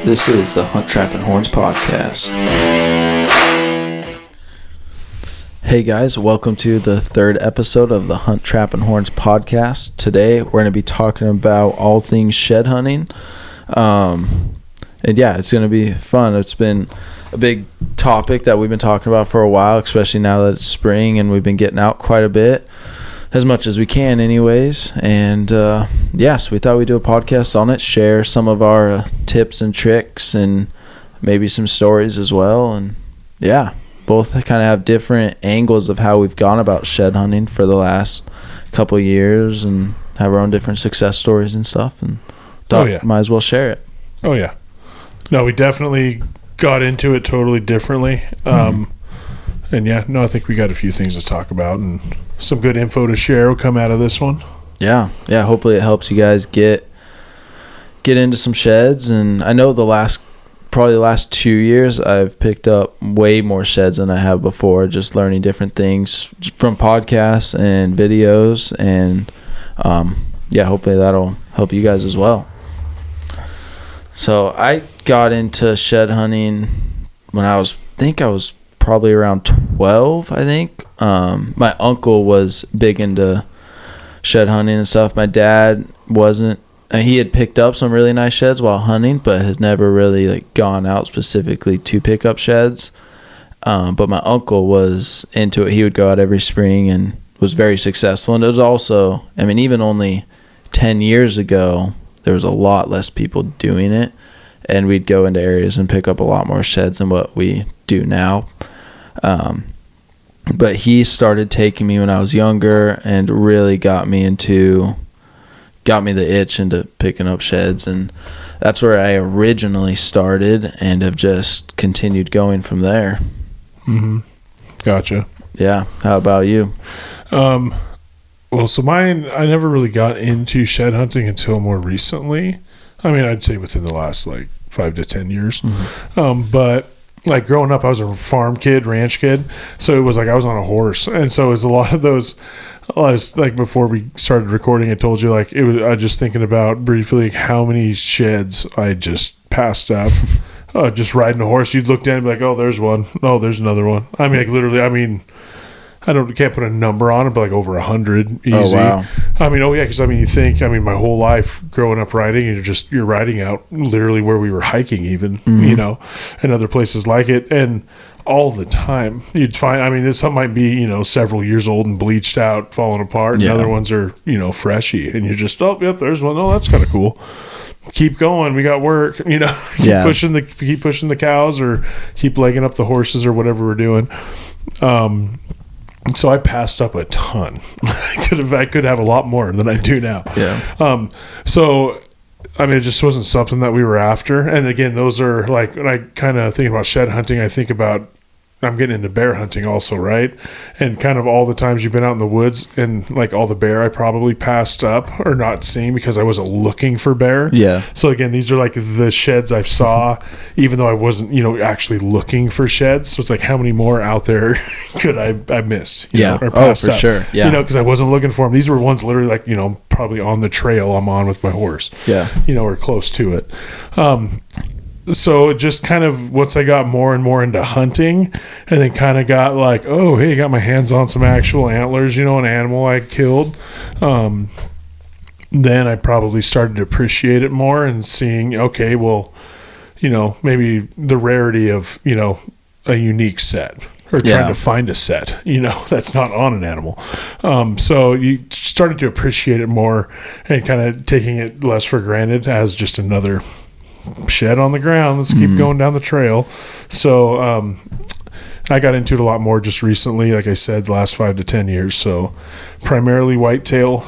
This is the Hunt, Trap, and Horns podcast. Hey guys, welcome to the third episode of the Hunt, Trap, and Horns podcast. Today we're going to be talking about all things shed hunting. And yeah, it's going to be fun. It's been a big topic that we've been talking about for a while, especially now that it's spring and we've been getting out quite a bit. As much as we can anyways, and so we thought we'd do a podcast on it, share some of our tips and tricks and maybe some stories as well. And yeah, both kind of have different angles of how we've gone about shed hunting for the last couple of years and have our own different success stories and stuff, and thought might as well share it. Oh yeah, no, we definitely got into it totally differently. And yeah, no, I think we got a few things to talk about and some good info to share will come out of this one. Yeah. Hopefully it helps you guys get into some sheds. And I know probably the last 2 years, I've picked up way more sheds than I have before, just learning different things from podcasts and videos. And hopefully that'll help you guys as well. So I got into shed hunting when I was probably around 12, I think. My uncle was big into shed hunting and stuff. My dad wasn't. He had picked up some really nice sheds while hunting, but had never really gone out specifically to pick up sheds. But my uncle was into it. He would go out every spring and was very successful. And it was also, even only 10 years ago, there was a lot less people doing it. And we'd go into areas and pick up a lot more sheds than what we do now. But he started taking me when I was younger and really got me the itch into picking up sheds, and that's where I originally started and have just continued going from there. Gotcha. Yeah. How about you? Well, so mine, I never really got into shed hunting until more recently. I'd say within the last 5 to 10 years. But growing up, I was a farm kid, ranch kid. So it was I was on a horse. And so it was a lot of those, before we started recording, I told you, I was just thinking about briefly how many sheds I just passed up. Just riding a horse. You'd look down and be like, oh, there's one. Oh, there's another one. Can't put a number on it, but over 100 easy. Oh, wow. Because you think, my whole life growing up riding, you're riding out literally where we were hiking even, and other places like it. And all the time you'd find, some might be, several years old and bleached out, falling apart. And other ones are, freshy. And you're just, oh, yep, there's one. Oh, that's kind of cool. Keep going. We got work, keep pushing the cows or keep legging up the horses or whatever we're doing. So I passed up a ton. I could have a lot more than I do now. Yeah. It just wasn't something that we were after. And again, those are when I kind of think about shed hunting, I think about I'm getting into bear hunting also, right? And kind of all the times you've been out in the woods and all the bear I probably passed up or not seeing because I wasn't looking for bear. Yeah. So again, these are the sheds I saw, even though I wasn't, actually looking for sheds. So it's how many more out there could I missed? Or passed up, sure. Yeah. Because I wasn't looking for them. These were ones literally probably on the trail I'm on with my horse. Yeah. Or close to it. So just kind of once I got more and more into hunting and then kind of got got my hands on some actual antlers, an animal I killed. Then I probably started to appreciate it more and seeing, okay, well, maybe the rarity of, a unique set or trying to find a set, that's not on an animal. So you started to appreciate it more and kind of taking it less for granted as just another shed on the ground. Let's keep going down the trail. So I got into it a lot more just recently, like I said, the last 5 to 10 years. So primarily whitetail,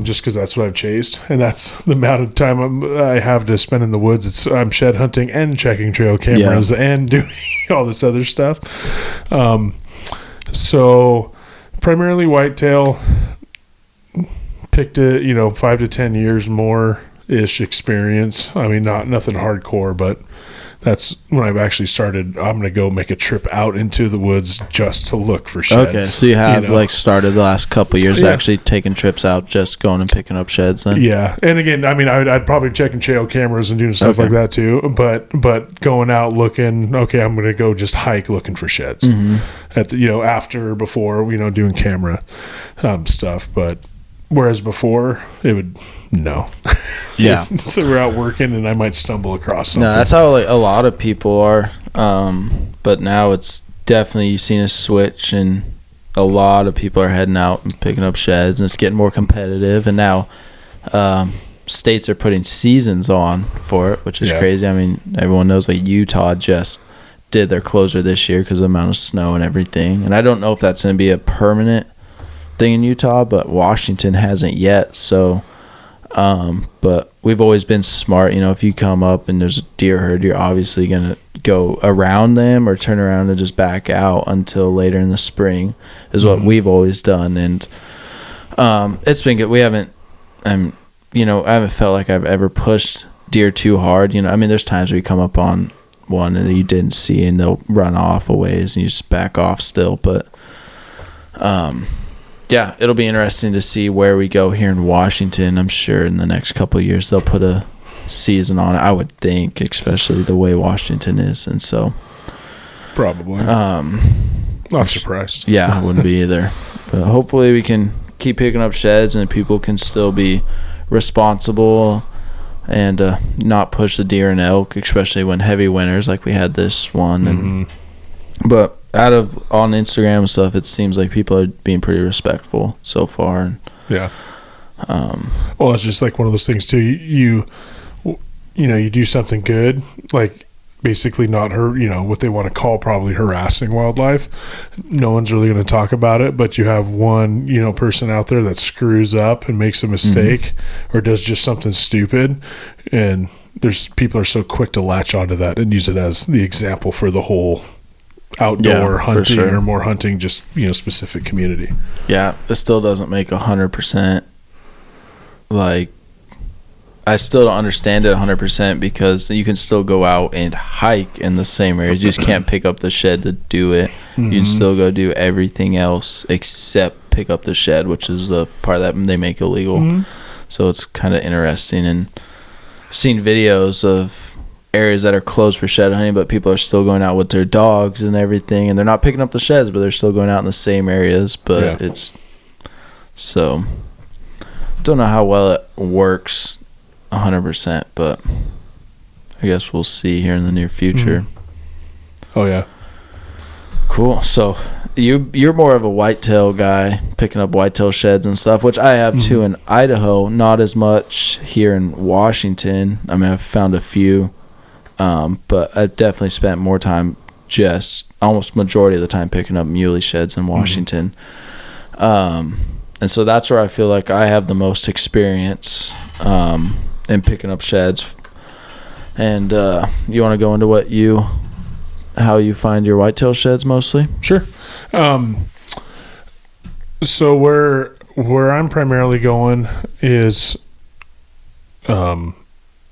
just because that's what I've chased, and that's the amount of time I have to spend in the woods. I'm shed hunting and checking trail cameras and doing all this other stuff. So primarily whitetail. Picked it, 5 to 10 years more ish experience. Not nothing hardcore, but that's when I've actually started. I'm going to go make a trip out into the woods just to look for sheds. Okay, so you have like started the last couple of years actually taking trips out, just going and picking up sheds then? Yeah, and again, I mean, I'd probably checking trail cameras and doing stuff like that too. But going out looking, okay, I'm going to go just hike looking for sheds at the, after, before, doing camera stuff. But whereas before it would Yeah. So we're out working and I might stumble across something. No, that's how like a lot of people are. But now it's definitely, you've seen a switch, and a lot of people are heading out and picking up sheds, and it's getting more competitive. And now states are putting seasons on for it, which is crazy. I mean, everyone knows like Utah just did their closure this year because of the amount of snow and everything. And I don't know if that's going to be a permanent thing in Utah, but Washington hasn't yet. So but we've always been smart. If you come up and there's a deer herd, you're obviously going to go around them or turn around and just back out until later in the spring is what we've always done. And it's been good. We haven't I haven't felt like I've ever pushed deer too hard. I mean, there's times where you come up on one that you didn't see and they'll run off a ways and you just back off still. But yeah, it'll be interesting to see where we go here in Washington. I'm sure in the next couple of years they'll put a season on it, I would think, especially the way Washington is. And so probably not surprised. Yeah, I wouldn't be either. But hopefully we can keep picking up sheds and people can still be responsible and not push the deer and elk, especially when heavy winters like we had this one. And but on Instagram and stuff, it seems like people are being pretty respectful so far. And well, it's just like one of those things too. You do something good, like basically not what they want to call probably harassing wildlife. No one's really going to talk about it, but you have one person out there that screws up and makes a mistake or does just something stupid, and people are so quick to latch onto that and use it as the example for the whole outdoor hunting or more hunting, just specific community. Yeah, it still doesn't make 100%. Like, I still don't understand it 100% because you can still go out and hike in the same areas. You just can't pick up the shed to do it. You can still go do everything else except pick up the shed, which is the part that they make illegal. So it's kind of interesting. And I've seen videos of areas that are closed for shed hunting, but people are still going out with their dogs and everything, and they're not picking up the sheds, but they're still going out in the same areas. But it's so don't know how well it works 100%, but I guess we'll see here in the near future. Oh yeah, cool. So you're more of a whitetail guy, picking up whitetail sheds and stuff, which I have too in Idaho. Not as much here in Washington. I mean, I've found a few. But I've definitely spent more time, just almost majority of the time, picking up muley sheds in Washington. And so that's where I feel like I have the most experience in picking up sheds. And you want to go into how you find your whitetail sheds mostly? Sure. So where I'm primarily going is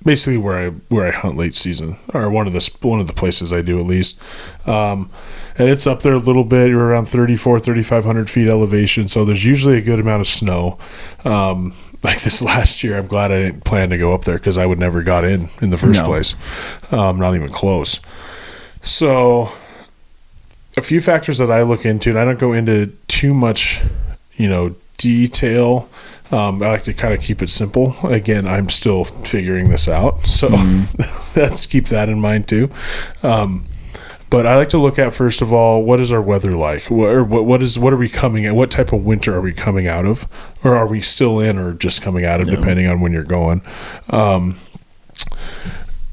basically where I hunt late season, or one of the places I do at least. And it's up there a little bit. You're around 3,500 feet elevation, so there's usually a good amount of snow. Like this last year, I'm glad I didn't plan to go up there because I would never got in the first place. Not even close. So a few factors that I look into, and I don't go into too much, detail. I like to kind of keep it simple. Again, I'm still figuring this out, so let's keep that in mind too. But I like to look at, first of all, what is our weather like? What are we coming at? What type of winter are we coming out of, or are we still in, or just coming out of, depending on when you're going. And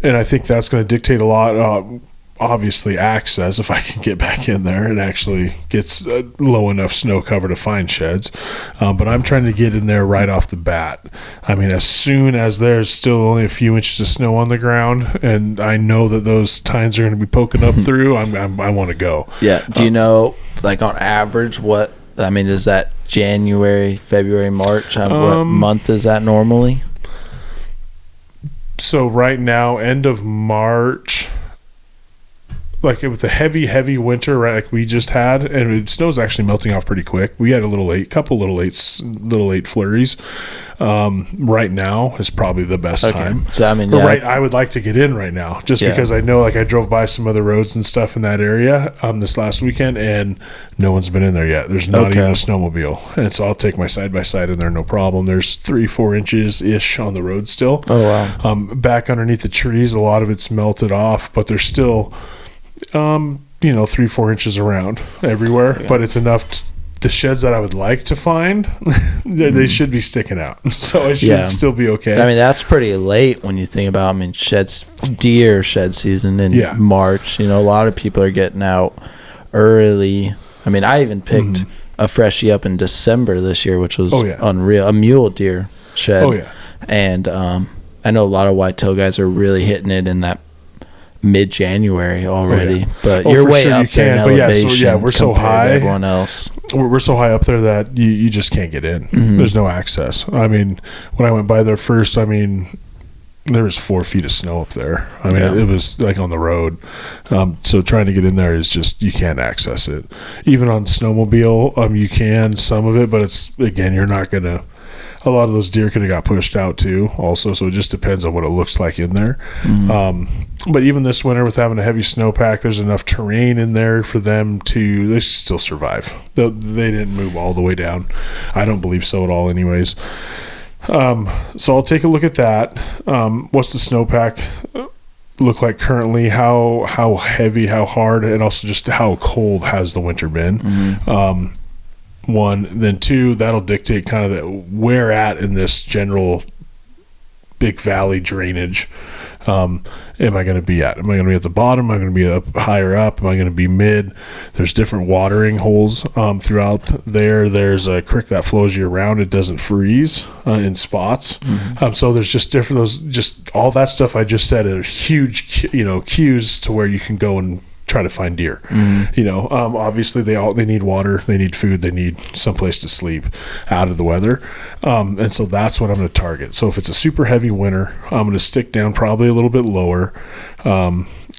I think that's going to dictate a lot. Obviously, access, if I can get back in there and actually gets low enough snow cover to find sheds. But I'm trying to get in there right off the bat. I mean, as soon as there's still only a few inches of snow on the ground and I know that those tines are going to be poking up through, I want to go. Yeah. Do you know, like on average, is that January, February, March? What month is that normally? So right now, end of March like with the heavy winter, right, like we just had, and snow's actually melting off pretty quick. We had a couple little late flurries. Right now is probably the best time. So I mean, I would like to get in right now, just because I know, like, I drove by some other roads and stuff in that area this last weekend, and no one's been in there yet. There's not even a snowmobile, and so I'll take my side by side in there, no problem. There's 3-4 inches ish on the road still. Oh wow. Back underneath the trees, a lot of it's melted off, but there's still 3-4 inches around everywhere. But it's enough the sheds that I would like to find, they should be sticking out. So it should still be okay. I mean, that's pretty late when you think about, deer shed season in March. A lot of people are getting out early. I mean, I even picked a freshie up in December this year, which was unreal. A mule deer shed. Oh, yeah. And I know a lot of whitetail guys are really hitting it in that mid-January already, but you're way up there in elevation. We're so high. Everyone else, we're so high up there that you just can't get in. There's no access. I mean, when I went by there first, there was 4 feet of snow up there. It was like on the road. So trying to get in there is just, you can't access it. Even on snowmobile, you can some of it, but it's, again, you're not gonna. A lot of those deer could have got pushed out too also, so it just depends on what it looks like in there. But even this winter, with having a heavy snowpack, there's enough terrain in there for them they still survive. They didn't move all the way down. I don't believe so at all anyways. So I'll take a look at that. What's the snowpack look like currently? How heavy, how hard, and also just how cold has the winter been? One, then two, that'll dictate kind of where at in this general big valley drainage am I going to be at? Am I going to be at the bottom? Am I going to be up higher up? Am I going to be mid? There's different watering holes throughout there. There's a creek that flows year round. It doesn't freeze in spots. So there's just just all that stuff I just said are huge, cues to where you can go and try to find deer. Obviously they need water, they need food, they need someplace to sleep out of the weather, and so that's what I'm going to target. So if it's a super heavy winter, I'm going to stick down probably a little bit lower,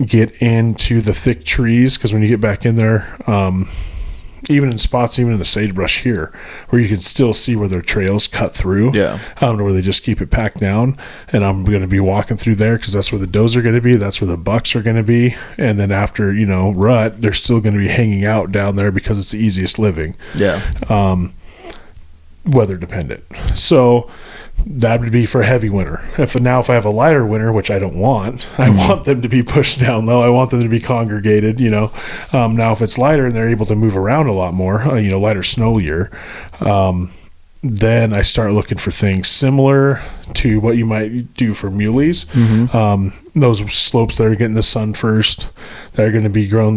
get into the thick trees, because when you get back in there, even in spots, even in the sagebrush here, where you can still see where their trails cut through, where they just keep it packed down. And I'm going to be walking through there because that's where the does are going to be. That's where the bucks are going to be. And then after, rut, they're still going to be hanging out down there because it's the easiest living. Weather dependent. So that would be for a heavy winter. If I have a lighter winter, which I don't want, I want them to be pushed down low. I want them to be congregated, Now, if it's lighter and they're able to move around a lot more, lighter snow year, then I start looking for things similar to what you might do for muleys. Those slopes that are getting the sun first, that are going to be grown,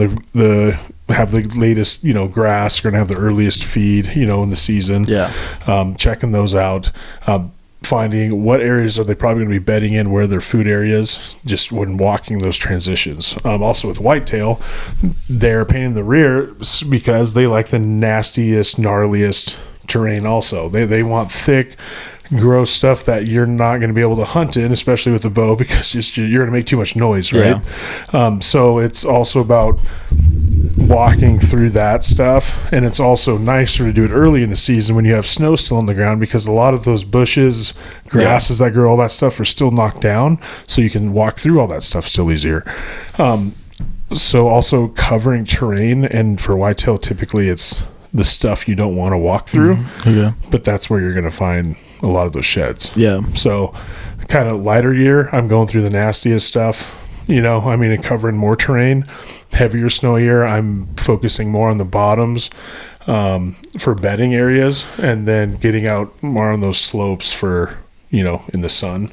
have the latest, grass, are going to have the earliest feed, in the season. Checking those out. Finding what areas are they probably going to be bedding in, where their food areas, just when walking those transitions. Also with whitetail, they're a pain in the rear because they like the nastiest, gnarliest terrain also. They want thick, gross stuff that you're not going to be able to hunt in, especially with the bow, because you're going to make too much noise, right? So it's also about walking through that stuff, and it's also nicer to do it early in the season when you have snow still on the ground, because a lot of those bushes, grasses that grow, all that stuff are still knocked down, so you can walk through all that stuff still easier. So also covering terrain, and for whitetail typically it's the stuff you don't want to walk through, but that's where you're going to find a lot of those sheds. So kind of lighter year, I'm going through the nastiest stuff, and covering more terrain. Heavier snow year, I'm focusing more on the bottoms for bedding areas, and then getting out more on those slopes for, in the sun,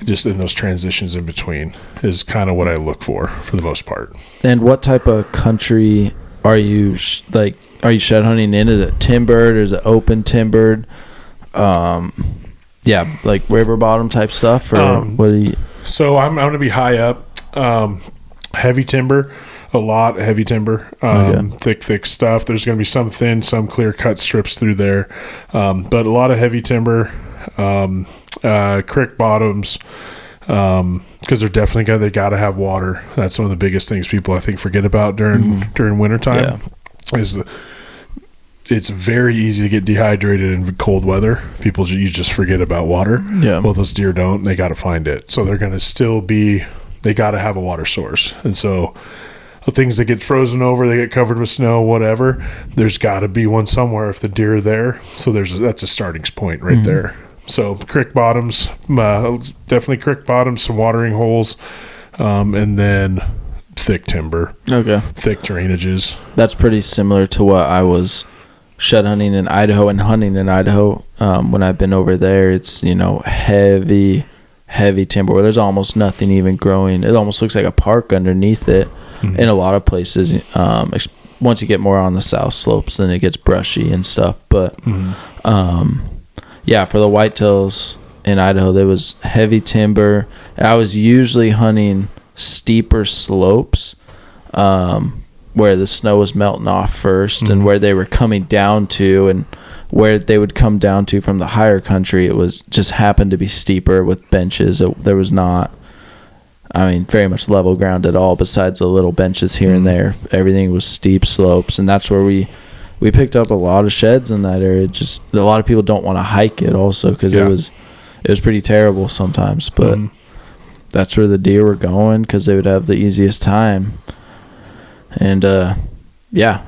just in those transitions in between is kind of what I look for the most part. And what type of country are you are you shed hunting in? Is it timbered or is it open timbered? Like river bottom type stuff, or what do you? So I'm going to be high up, heavy timber, a lot of heavy timber, thick stuff. There's going to be some thin, some clear cut strips through there, but a lot of heavy timber, creek bottoms, because they're definitely they got to have water. That's one of the biggest things people I think forget about during wintertime. Is it's very easy to get dehydrated in cold weather. You just forget about water. Yeah. Well, those deer don't. They got to find it. So they're going to still be. They got to have a water source, and so the things that get frozen over, they get covered with snow, whatever. There's got to be one somewhere if the deer are there. So that's a starting point right there. So creek bottoms, definitely creek bottoms, some watering holes, and then thick timber. Okay. Thick drainages. That's pretty similar to what I was shed hunting in Idaho and hunting in Idaho. When I've been over there, it's, heavy timber where there's almost nothing even growing. It almost looks like a park underneath it in a lot of places. Once you get more on the south slopes, then it gets brushy and stuff. But for the whitetails in Idaho, there was heavy timber. I was usually hunting steeper slopes where the snow was melting off first and where they were coming down to, and where they would come down to from the higher country, it was just happened to be steeper with benches. There was not, very much level ground at all besides the little benches here and there. Everything was steep slopes, and that's where we picked up a lot of sheds in that area. Just a lot of people don't want to hike it also because it was pretty terrible sometimes, but that's where the deer were going because they would have the easiest time. And it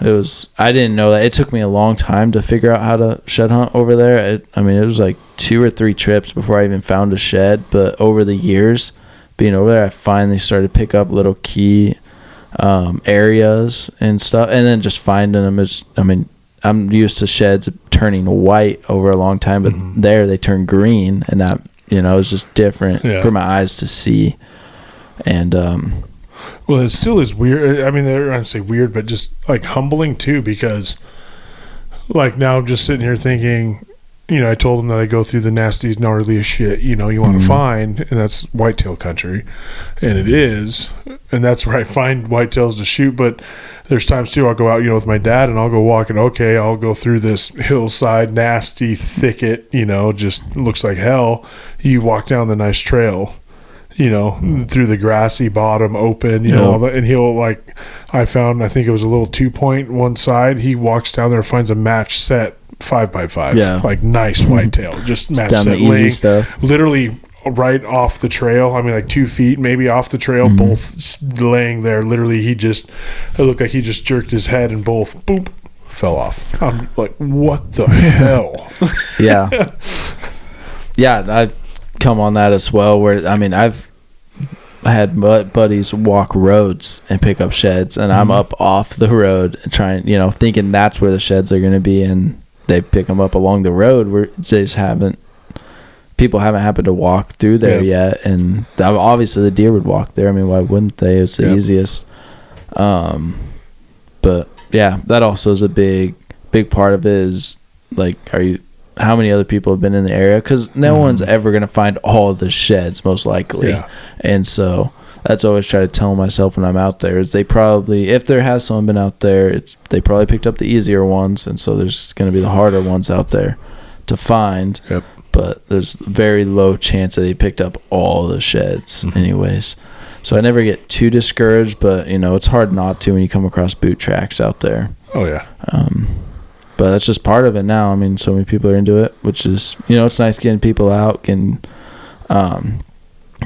was. I didn't know that. It took me a long time to figure out how to shed hunt over there. It was like 2 or 3 trips before I even found a shed. But over the years being over there, I finally started to pick up little key areas and stuff, and then just finding them is. I'm used to sheds turning white over a long time, but there they turn green, and that is just different for my eyes to see. And well, it still is weird. I don't say weird, but just like humbling too, because like now I'm just sitting here thinking, I told them that I go through the nastiest, gnarliest shit, you want to find, and that's whitetail country. And it is. And that's where I find whitetails to shoot. But there's times too, I'll go out, with my dad and I'll go walking. Okay, I'll go through this hillside, nasty thicket, just looks like hell. You walk down the nice trail, through the grassy bottom open, all that, and he'll I think it was a little 2-point one side. He walks down there and finds a match set 5x5, like nice whitetail, just match down set the easy stuff. Literally right off the trail. Like 2 feet maybe off the trail, both laying there. Literally, it looked like he just jerked his head and both boop fell off. I'm like, what the hell? I've come on that as well. Where I've had buddies walk roads and pick up sheds, and I'm up off the road and trying, thinking that's where the sheds are going to be, and they pick them up along the road where they just people haven't happened to walk through there yet, and obviously the deer would walk there. Why wouldn't they? It's the easiest. But that also is a big part of it. Is how many other people have been in the area? Because no one's ever going to find all of the sheds, most likely. And so that's always try to tell myself when I'm out there is they probably, if there has someone been out there, they probably picked up the easier ones, and so there's going to be the harder ones out there to find. But there's very low chance that they picked up all the sheds anyways. So I never get too discouraged, but it's hard not to when you come across boot tracks out there. But that's just part of it now. So many people are into it, which is, it's nice getting people out, getting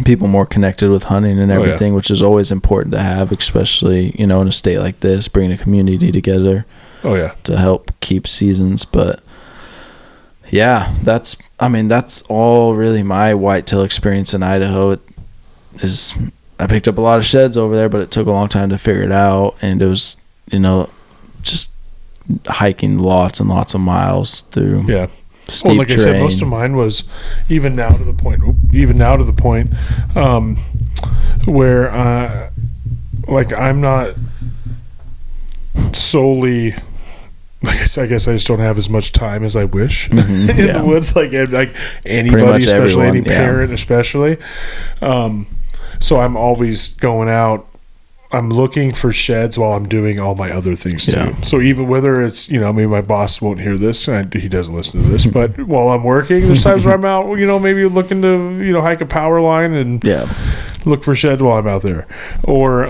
people more connected with hunting and everything, which is always important to have, especially, in a state like this, bringing a community together to help keep seasons. But that's all really my whitetail experience in Idaho. I picked up a lot of sheds over there, but it took a long time to figure it out. And it was, just hiking lots and lots of miles through steep like terrain. I said, most of mine was even now to the point where I'm not solely, I guess I just don't have as much time as I wish in the woods, like anybody, especially any parent, especially. So I'm always going out I'm looking for sheds while I'm doing all my other things too. Yeah. So even whether it's, maybe my boss won't hear this, and he doesn't listen to this, but while I'm working, there's times where I'm out, maybe looking to, hike a power line and look for sheds while I'm out there. Or,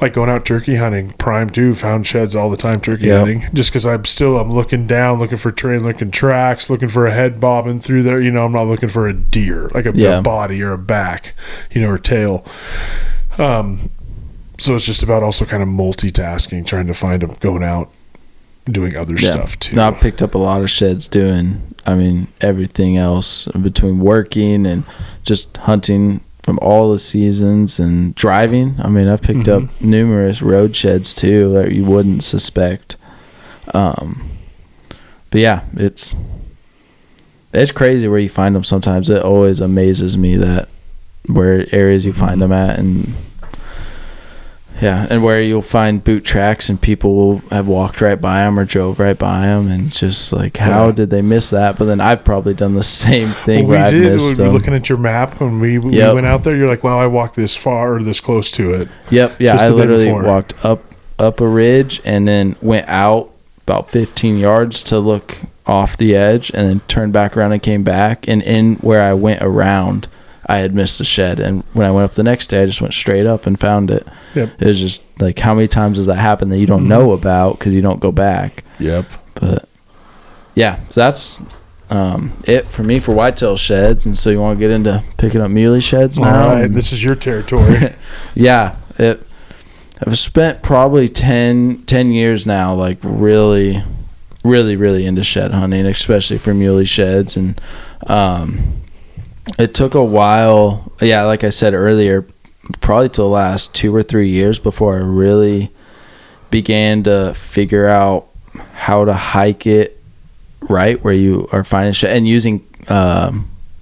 like going out turkey hunting, prime too, found sheds all the time turkey hunting, just because I'm looking down, looking for terrain, looking tracks, looking for a head bobbing through there. I'm not looking for a deer, like a body or a back, or tail. So it's just about also kind of multitasking, trying to find them, going out, doing other stuff too. No, I picked up a lot of sheds doing, everything else between working and just hunting from all the seasons and driving. I picked up numerous road sheds too that you wouldn't suspect. But yeah, it's crazy where you find them sometimes. It always amazes me that where areas you find them at, and where you'll find boot tracks and people will have walked right by them or drove right by them, and just like, how did they miss that? But then I've probably done the same thing where I've missed them. Looking at your map when we went out there, you're like, wow, I walked this far or this close to it. Yep. Yeah. I literally walked up a ridge and then went out about 15 yards to look off the edge, and then turned back around and came back. And in where I went around, I had missed a shed, and when I went up the next day, I just went straight up and found it. It was just like, how many times does that happen that you don't know about because you don't go back? But yeah, so that's it for me for whitetail sheds. And so you want to get into picking up muley sheds now? All right, this is your territory. I've spent probably 10 years now, like really, really, really into shed hunting, especially for muley sheds. And it took a while, like I said earlier, probably till the last 2 or 3 years before I really began to figure out how to hike it right, where you are finding shit. And using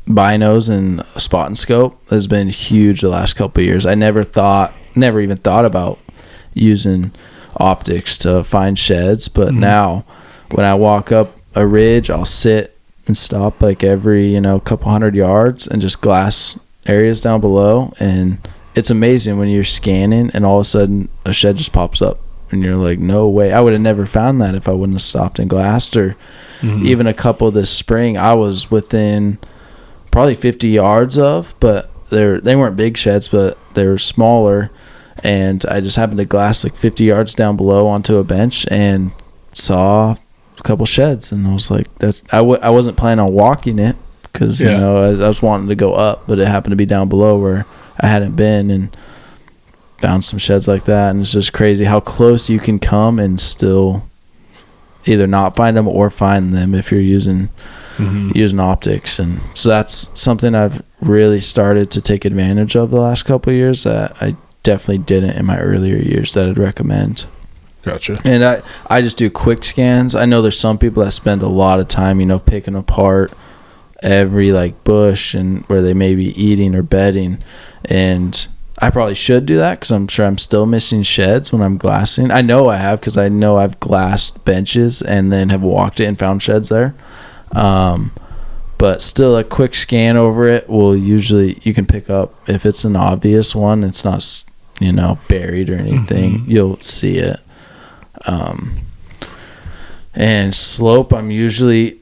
binos and a spot and scope has been huge the last couple of years. I never even thought about using optics to find sheds, but now when I walk up a ridge, I'll sit and stop like every couple hundred yards and just glass areas down below, and it's amazing when you're scanning and all of a sudden a shed just pops up and you're like, no way, I would have never found that if I wouldn't have stopped and glassed. Or even a couple this spring I was within probably 50 yards of, but they weren't big sheds, but they were smaller, and I just happened to glass like 50 yards down below onto a bench and saw a couple sheds, and I was like, I wasn't planning on walking it because I was wanting to go up, but it happened to be down below where I hadn't been, and found some sheds like that. And it's just crazy how close you can come and still either not find them or find them if you're using optics. And so that's something I've really started to take advantage of the last couple of years that I definitely didn't in my earlier years that I'd recommend. Gotcha. And I just do quick scans. I know there's some people that spend a lot of time, picking apart every like bush and where they may be eating or bedding. And I probably should do that because I'm sure I'm still missing sheds when I'm glassing. I know I have, because I know I've glassed benches and then have walked it and found sheds there. But still, a quick scan over it will usually, you can pick up if it's an obvious one. It's not, buried or anything. You'll see it. And slope, I usually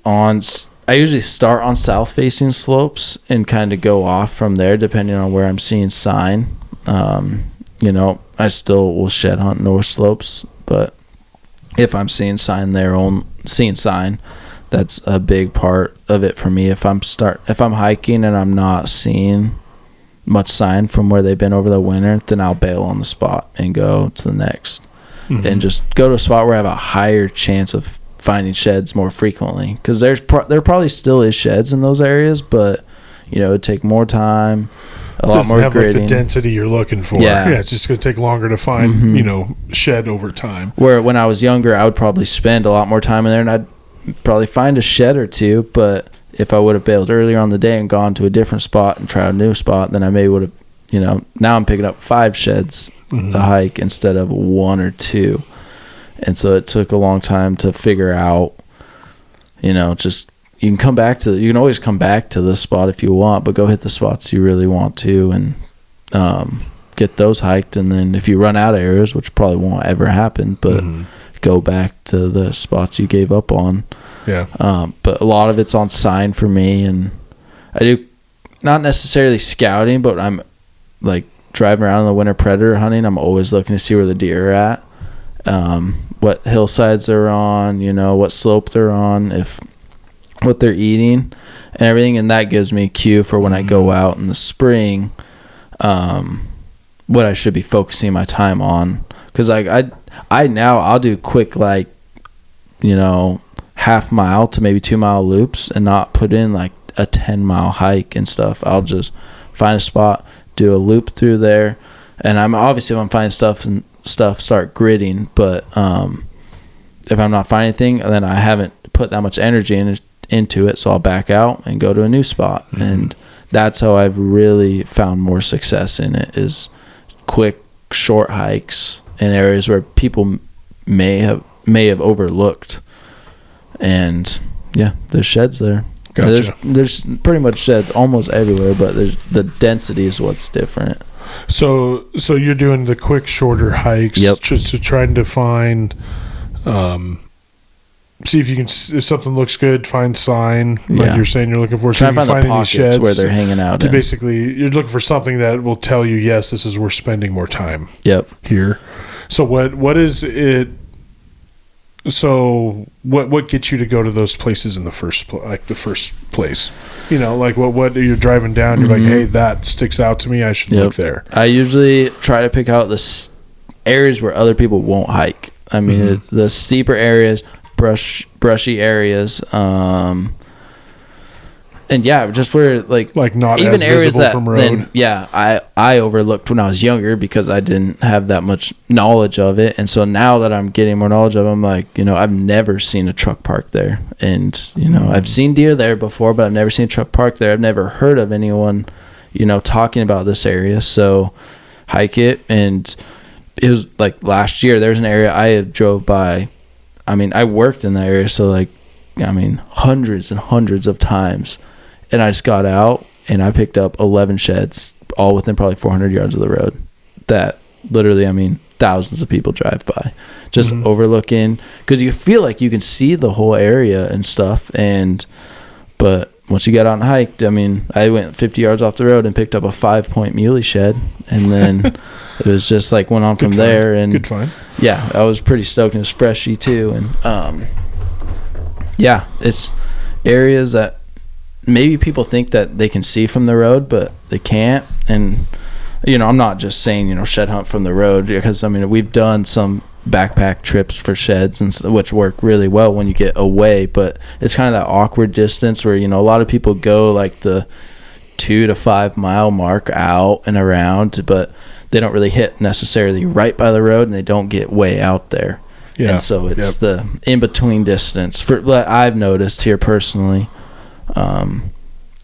start on south facing slopes and kind of go off from there depending on where I'm seeing sign. I still will shed hunt north slopes, but if I'm seeing sign that's a big part of it for me. If I'm hiking and I'm not seeing much sign from where they've been over the winter, then I'll bail on the spot and go to the next. And just go to a spot where I have a higher chance of finding sheds more frequently, because there probably still is sheds in those areas, but it'd take more time, a lot more grading. Like the density you're looking for. It's just going to take longer to find shed over time. Where when I was younger, I would probably spend a lot more time in there, and I'd probably find a shed or two, but if I would have bailed earlier on the day and gone to a different spot and tried a new spot, then I maybe would have, now I'm picking up 5 sheds a hike instead of 1 or 2. And so it took a long time to figure out, just you can always come back to this spot if you want, but go hit the spots you really want to. And get those hiked, and then if you run out of areas, which probably won't ever happen, but go back to the spots you gave up on. Yeah. But a lot of it's on sign for me, and I do not necessarily scouting, but I'm like driving around in the winter predator hunting. I'm always looking to see where the deer are at, what hillsides they're on, what slope they're on, what they're eating and everything, and that gives me a cue for when I go out in the spring, what I should be focusing my time on. Because I'll do quick, like, half mile to maybe 2 mile loops and not put in like a 10-mile hike and stuff. I'll just find a spot, do a loop through there, and if I'm finding stuff, start gridding. But if I'm not finding anything, then I haven't put that much energy into it, so I'll back out and go to a new spot. And that's how I've really found more success in it, is quick, short hikes in areas where people may have overlooked. And yeah, there's sheds there. Gotcha. There's pretty much sheds almost everywhere, but the density is what's different. So you're doing the quick, shorter hikes. Yep. Just to trying to find, see if you can, if something looks good, find sign like you're saying you're looking for. Trying to find the any pockets where they're hanging out. Basically, you're looking for something that will tell you, yes, this is, we're spending more time. Yep. Here. So what is it? So what gets you to go to those places in the first place? Like what you're driving down, you're like, hey, that sticks out to me, I should look there. I usually try to pick out the areas where other people won't hike. I mean, the steeper areas, brushy areas, and just where like not even as areas visible that from road. I overlooked when I was younger because I didn't have that much knowledge of it. And so now that I'm getting more knowledge of it, I'm like, I've never seen a truck park there, and I've seen deer there before, but I've never seen a truck park there. I've never heard of anyone talking about this area. So hike it. And it was like last year, there's an area I had drove by. I mean, I worked in that area, so hundreds and hundreds of times. And I just got out and I picked up 11 sheds, all within probably 400 yards of the road. That literally, thousands of people drive by, just overlooking, because you feel like you can see the whole area and stuff. But once you get out and hiked, I went 50 yards off the road and picked up a 5-point muley shed, and then it was just like went on from there. And good find. Yeah, I was pretty stoked. It was freshy too, and it's areas that maybe people think that they can see from the road, but they can't. And I'm not just saying shed hunt from the road, because we've done some backpack trips for sheds, and which work really well when you get away, but it's kind of that awkward distance where a lot of people go like the 2 to 5 mile mark out and around, but they don't really hit necessarily right by the road, and they don't get way out there. And so it's the in-between distance for what I've noticed here personally.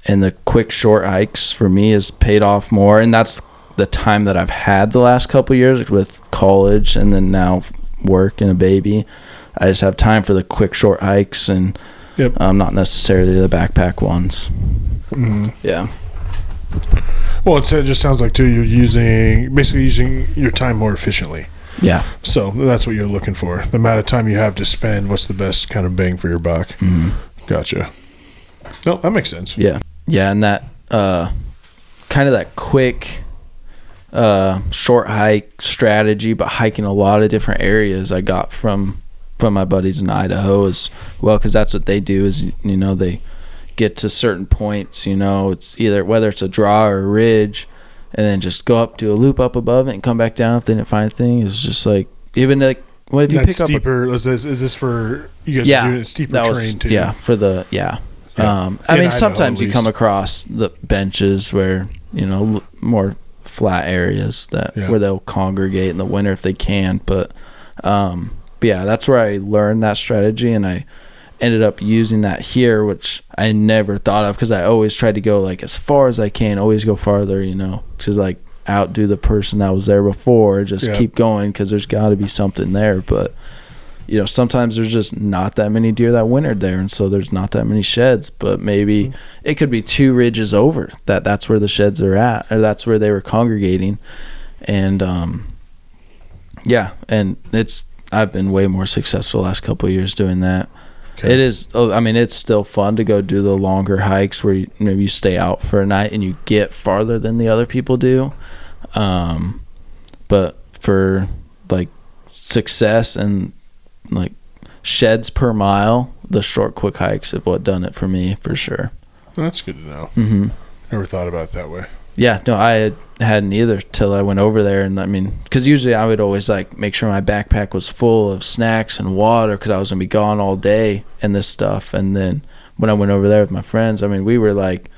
And the quick short hikes for me has paid off more, and that's the time that I've had the last couple of years with college and then now work and a baby. I just have time for the quick short hikes, and not necessarily the backpack ones. Yeah. Well, it just sounds like too you're basically using your time more efficiently. Yeah. So that's what you're looking for. The amount of time you have to spend, what's the best kind of bang for your buck? Gotcha. No, that makes sense. Yeah. Yeah, and that kind of that quick short hike strategy, but hiking a lot of different areas I got from my buddies in Idaho as well, because that's what they do is, they get to certain points, it's either whether it's a draw or a ridge, and then just go up, do a loop up above it and come back down if they didn't find anything. It's just like, even like, what if you pick steeper, up is this for you guys are doing a steeper terrain too? Yeah, for the sometimes you come across the benches where more flat areas where they'll congregate in the winter if they can, but that's where I learned that strategy, and I ended up using that here, which I never thought of, because I always tried to go like as far as I can, always go farther, to like outdo the person that was there before, just keep going, because there's got to be something there. But sometimes there's just not that many deer that wintered there, and so there's not that many sheds. But maybe it could be 2 ridges over that's where the sheds are at, or that's where they were congregating, And yeah, and I've been way more successful the last couple of years doing that. Okay. It is, I mean, it's still fun to go do the longer hikes where maybe you stay out for a night and you get farther than the other people do. But for like success and like sheds per mile, the short, quick hikes have what done it for me for sure. That's good to know. Mm-hmm. Never thought about it that way. Yeah, no, I hadn't either till I went over there. And I mean, because usually I would always like make sure my backpack was full of snacks and water because I was going to be gone all day and this stuff. And then when I went over there with my friends, I mean, we were like,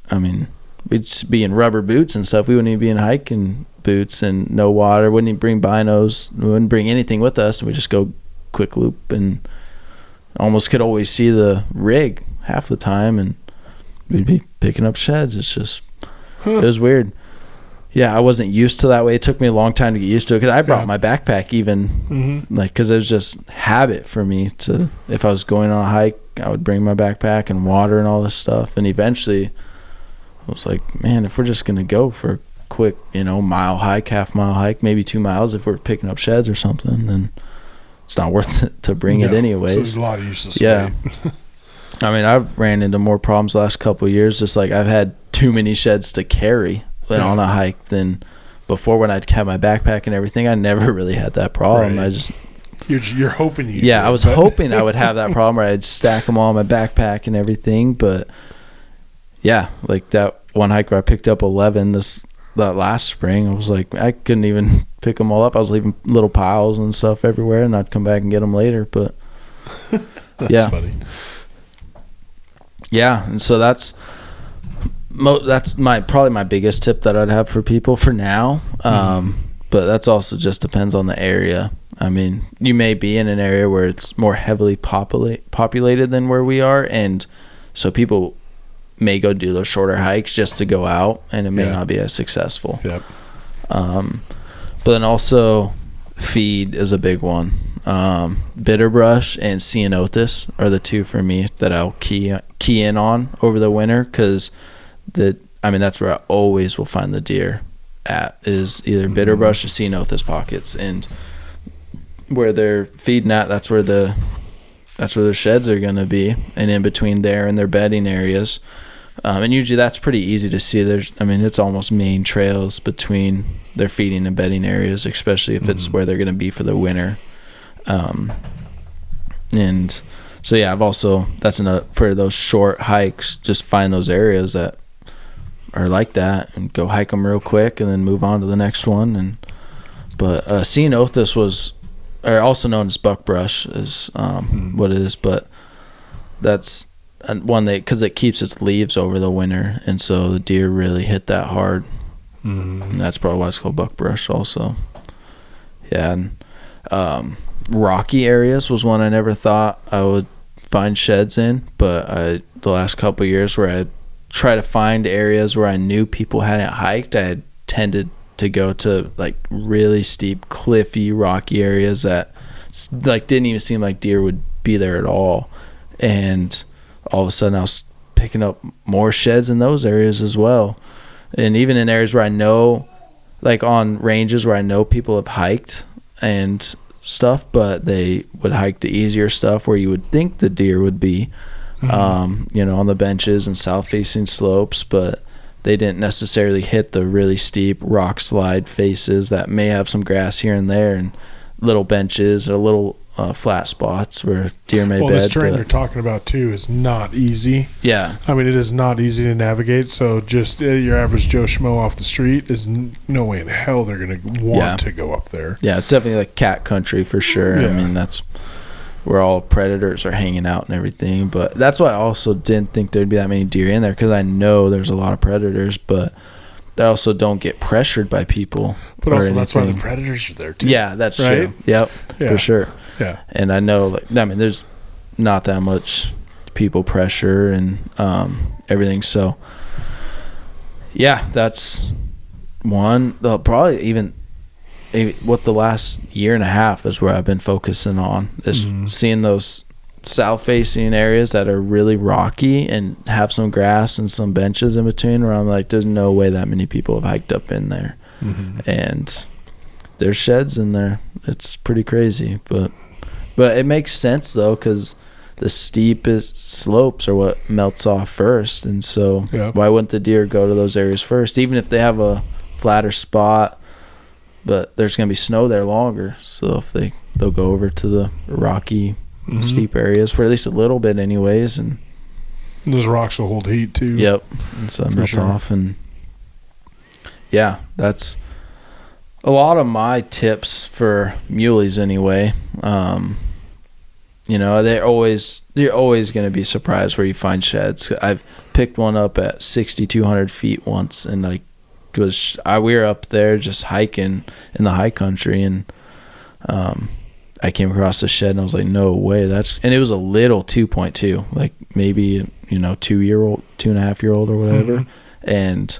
I mean, we'd just be in rubber boots and stuff. We wouldn't even be in hiking boots and no water. Wouldn't even bring binos. We wouldn't bring anything with us. We just go quick loop and almost could always see the rig half the time. And we'd be picking up sheds. It's just... It was weird. Yeah, I wasn't used to that way. It took me a long time to get used to it because I brought my backpack even, like, because it was just habit for me to, if I was going on a hike, I would bring my backpack and water and all this stuff. And eventually I was like, man, if we're just going to go for a quick, mile hike, half-mile hike, maybe 2 miles, if we're picking up sheds or something, then it's not worth it to bring it anyways. So there's a lot of useless weight. I mean, I've ran into more problems the last couple of years. Just like I've had too many sheds to carry on a hike than before when I'd have my backpack and everything. I never really had that problem. Right. I just you're hoping you. Yeah, I was hoping I would have that problem where I'd stack them all in my backpack and everything. But yeah, like that one hike where I picked up 11 that last spring, I was like, I couldn't even pick them all up. I was leaving little piles and stuff everywhere, and I'd come back and get them later. But that's funny. Yeah, and so that's probably my biggest tip that I'd have for people for now. But that's also just depends on the area. I mean, you may be in an area where it's more heavily populated than where we are, and so people may go do those shorter hikes just to go out, and it may not be as successful. Yep. But then also feed is a big one. Bitterbrush and Ceanothus are the two for me that I'll key in on over the winter because that's where I always will find the deer at is either Bitterbrush or Ceanothus pockets, and where they're feeding at, that's where their sheds are going to be, and in between there and their bedding areas. And usually that's pretty easy to see. It's almost main trails between their feeding and bedding areas, especially if it's where they're going to be for the winter. And so yeah, I've also for those short hikes, just find those areas that are like that and go hike them real quick and then move on to the next one. But Ceanothus was, or also known as buckbrush is what it is, but that's one because it keeps its leaves over the winter, and so the deer really hit that hard. And that's probably why it's called buckbrush also. Yeah, and rocky areas was one I never thought I would find sheds in, but the last couple of years where I try to find areas where I knew people hadn't hiked, I had tended to go to like really steep, cliffy, rocky areas that like didn't even seem like deer would be there at all, and all of a sudden I was picking up more sheds in those areas as well. And even in areas where I know, like on ranges where I know people have hiked and stuff, but they would hike the easier stuff where you would think the deer would be, on the benches and south facing slopes, but they didn't necessarily hit the really steep rock slide faces that may have some grass here and there and little benches or little flat spots where deer may bed. Well, this terrain you're talking about too is not easy. Yeah. I mean, it is not easy to navigate. So just your average Joe Schmo off the street is no way in hell they're going to want to go up there. Yeah, it's definitely like cat country for sure. Yeah. I mean, that's where all predators are hanging out and everything. But that's why I also didn't think there'd be that many deer in there, because I know there's a lot of predators, but they also don't get pressured by people. But also that's why the predators are there too. Yeah, that's true. Yep, for sure. Yeah. And I know, there's not that much people pressure and everything. So, yeah, that's one. Probably even what the last year and a half is where I've been focusing on is seeing those south-facing areas that are really rocky and have some grass and some benches in between, where I'm like, there's no way that many people have hiked up in there. and there's sheds in there. It's pretty crazy, but it makes sense though, because the steepest slopes are what melts off first, and so why wouldn't the deer go to those areas first, even if they have a flatter spot, but there's going to be snow there longer, so if they'll go over to the rocky steep areas for at least a little bit anyways, and those rocks will hold heat too. Yep. And so melt off, and yeah, that's a lot of my tips for muleys anyway. You know, you're always going to be surprised where you find sheds. I've picked one up at 6,200 feet once, and like we were up there just hiking in the high country, and I came across a shed and I was like, no way, and it was a little 2.2, like maybe 2.5-year-old or whatever, and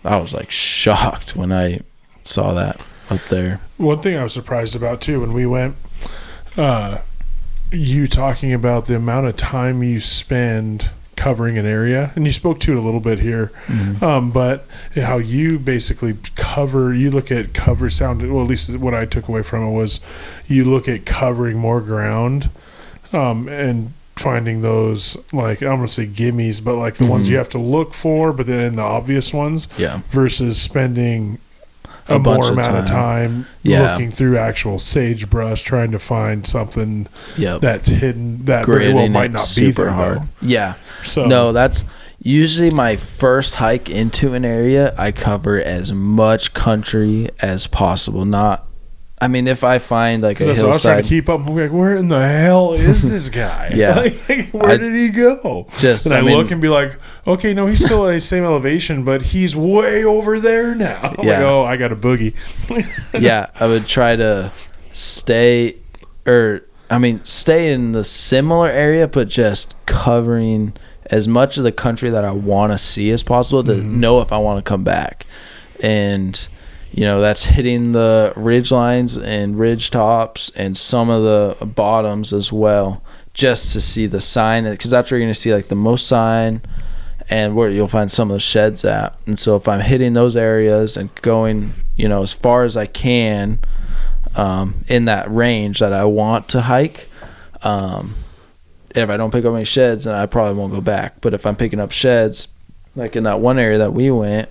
I was like shocked when I saw that up there. One thing I was surprised about too when we went, you talking about the amount of time you spend covering an area, and you spoke to it a little bit here, but how you basically you look at cover sound, well, at least what I took away from it was you look at covering more ground, and finding those, like, I'm gonna say gimmies, but like the ones you have to look for, but then the obvious ones, versus spending a more amount of time looking through actual sagebrush, trying to find something that's hidden that very well might not be there hard. So no, that's usually my first hike into an area. I cover as much country as possible. If I find like a hillside, I was trying to keep up. I'm like, where in the hell is this guy? Like, where did he go? I look and be like, okay, no, he's still at the same elevation, but he's way over there now. I'm like, oh, I got a boogie. I would try to stay in the similar area, but just covering as much of the country that I want to see as possible to know if I want to come back. And that's hitting the ridge lines and ridge tops and some of the bottoms as well, just to see the sign, because that's where you're going to see like the most sign and where you'll find some of the sheds at. And so if I'm hitting those areas and going, as far as I can in that range that I want to hike, if I don't pick up any sheds, then I probably won't go back. But if I'm picking up sheds, like in that one area that we went,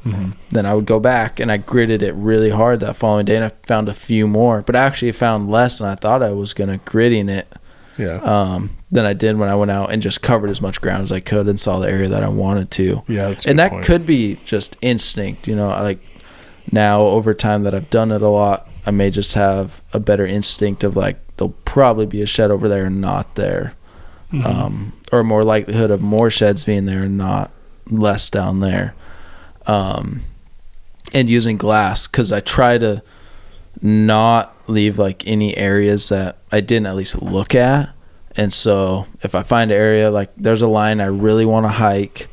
then I would go back, and I gridded it really hard that following day, and I found a few more, but I actually found less than I thought I was going to gridding it than I did when I went out and just covered as much ground as I could and saw the area that I wanted to. That's and that point. Could be just instinct, like now over time that I've done it a lot, I may just have a better instinct of like, there'll probably be a shed over there and not there, or more likelihood of more sheds being there and not less down there, and using glass, because I try to not leave like any areas that I didn't at least look at. And so if I find an area, like there's a line I really want to hike,